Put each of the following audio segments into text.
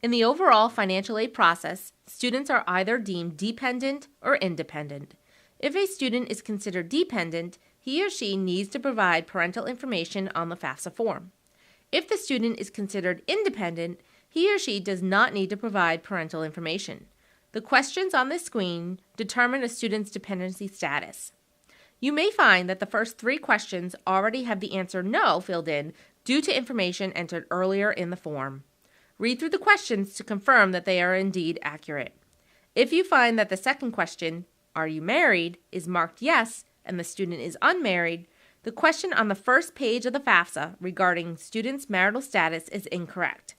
In the overall financial aid process, students are either deemed dependent or independent. If a student is considered dependent, he or she needs to provide parental information on the FAFSA form. If the student is considered independent, he or she does not need to provide parental information. The questions on this screen determine a student's dependency status. You may find that the first 3 questions already have the answer no filled in due to information entered earlier in the form. Read through the questions to confirm that they are indeed accurate. If you find that the second question, "Are you married?" is marked yes and the student is unmarried, the question on the first page of the FAFSA regarding student's marital status is incorrect.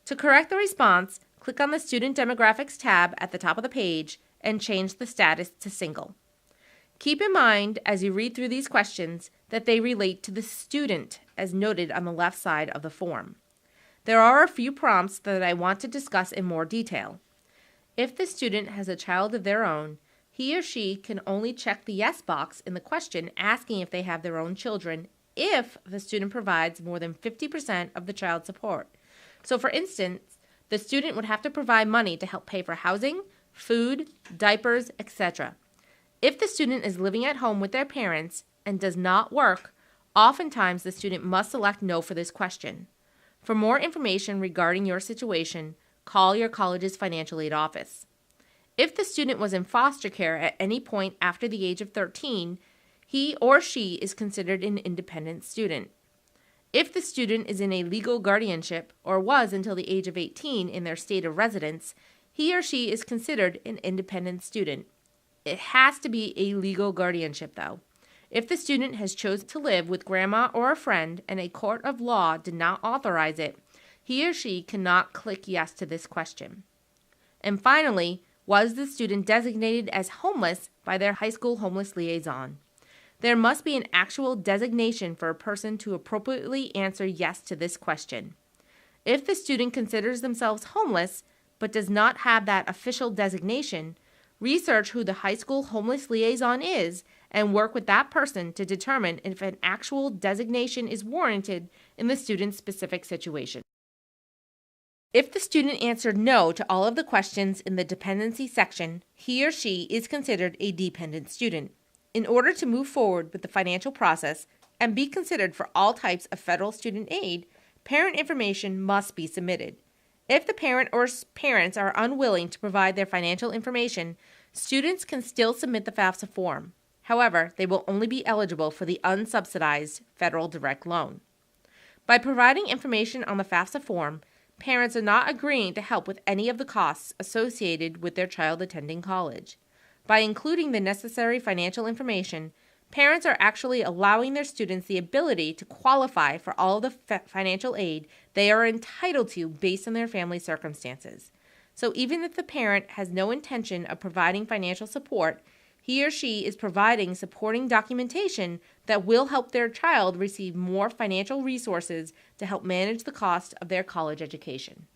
To correct the response, click on the Student Demographics tab at the top of the page and change the status to single. Keep in mind as you read through these questions that they relate to the student as noted on the left side of the form. There are a few prompts that I want to discuss in more detail. If the student has a child of their own, he or she can only check the yes box in the question asking if they have their own children if the student provides more than 50% of the child support. So for instance, the student would have to provide money to help pay for housing, food, diapers, etc. If the student is living at home with their parents and does not work, oftentimes the student must select no for this question. For more information regarding your situation, call your college's financial aid office. If the student was in foster care at any point after the age of 13, he or she is considered an independent student. If the student is in a legal guardianship or was until the age of 18 in their state of residence, he or she is considered an independent student. It has to be a legal guardianship, though. If the student has chosen to live with grandma or a friend and a court of law did not authorize it, he or she cannot click yes to this question. And finally, was the student designated as homeless by their high school homeless liaison? There must be an actual designation for a person to appropriately answer yes to this question. If the student considers themselves homeless but does not have that official designation, research who the high school homeless liaison is and work with that person to determine if an actual designation is warranted in the student's specific situation. If the student answered no to all of the questions in the dependency section, he or she is considered a dependent student. In order to move forward with the financial process and be considered for all types of federal student aid, parent information must be submitted. If the parent or parents are unwilling to provide their financial information, students can still submit the FAFSA form. However, they will only be eligible for the unsubsidized federal direct loan. By providing information on the FAFSA form, parents are not agreeing to help with any of the costs associated with their child attending college. By including the necessary financial information, parents are actually allowing their students the ability to qualify for all of the financial aid they are entitled to based on their family circumstances. So even if the parent has no intention of providing financial support, he or she is providing supporting documentation that will help their child receive more financial resources to help manage the cost of their college education.